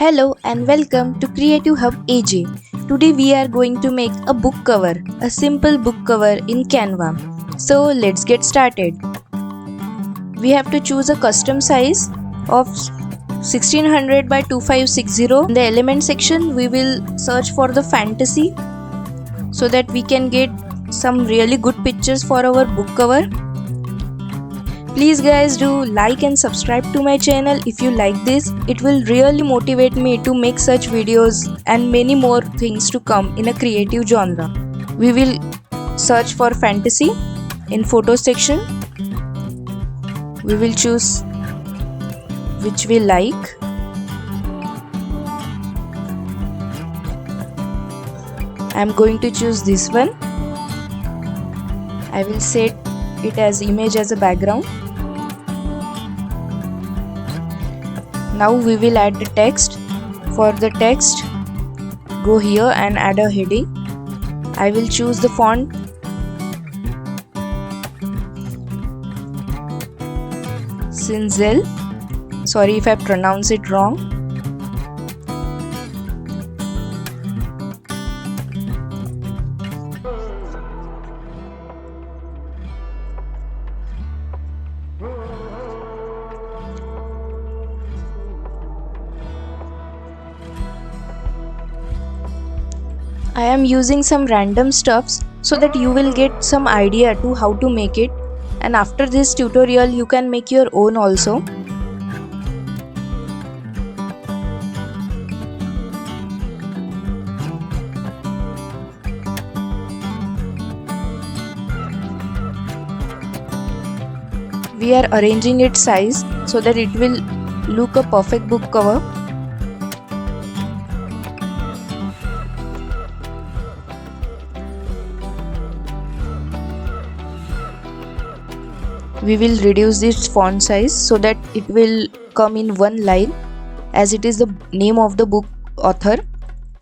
Hello and welcome to Creative Hub AJ. Today we are going to make a book cover, a simple book cover in Canva. So let's get started. We have to choose a custom size of 1600 by 2560. In the element section we will search for the fantasy so that we can get some really good pictures for our book cover. Please guys, do like and subscribe to my channel if you like this. It will really motivate me to make such videos and many more things to come in a creative genre. We will search for fantasy in photo section. We will choose which we like. I am going to choose this one. I will set it as image as a background. Now we will add the text. For the text, go here and add a heading. I will choose the font Cinzel. Sorry if I pronounce it wrong. I am using some random stuffs so that you will get some idea to how to make it, and after this tutorial you can make your own also. We are arranging its size so that it will look a perfect book cover. We will reduce this font size so that it will come in one line, as it is the name of the book author.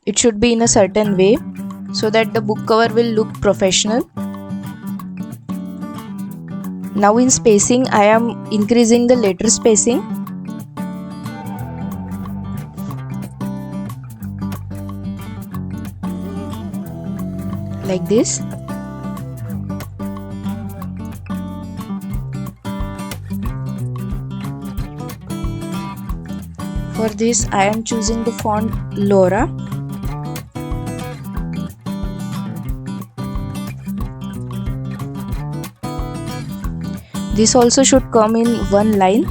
It should be in a certain way so that the book cover will look professional. Now in spacing, I am increasing the letter spacing. Like this. For this, I am choosing the font Laura. This also should come in one line,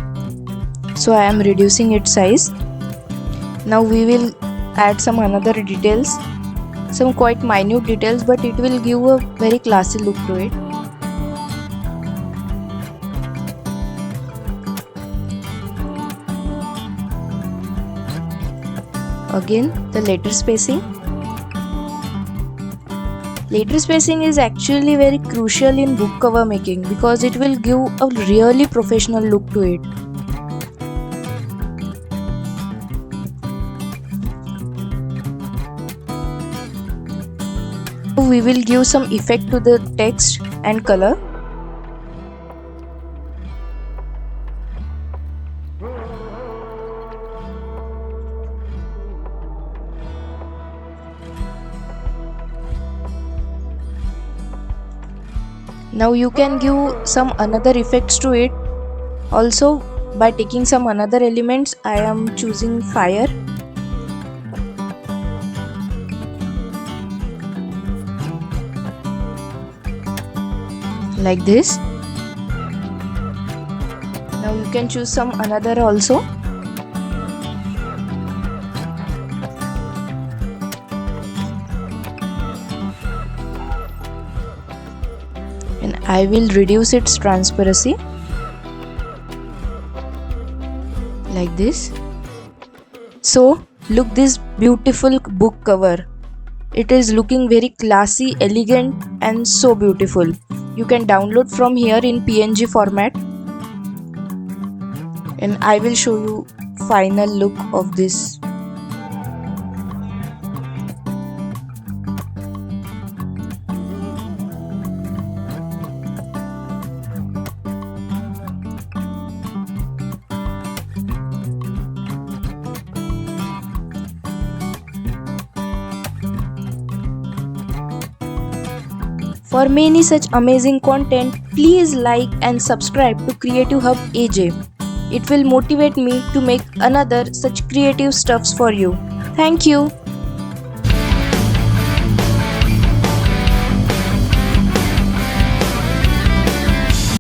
so I am reducing its size. Now we will add some another details, some quite minute details, but it will give a very classy look to it. Again, the letter spacing. Letter spacing is actually very crucial in book cover making because it will give a really professional look to it. We will give some effect to the text and color. Now you can give some another effects to it also by taking some another elements. I am choosing fire. Like this. Now you can choose some another also. And I will reduce its transparency like this. So look this beautiful book cover. It is looking very classy, elegant and so beautiful. You can download from here in PNG format, and I will show you final look of this. For many such amazing content, please like and subscribe to Creative Hub AJ. It will motivate me to make another such creative stuffs for you. Thank you.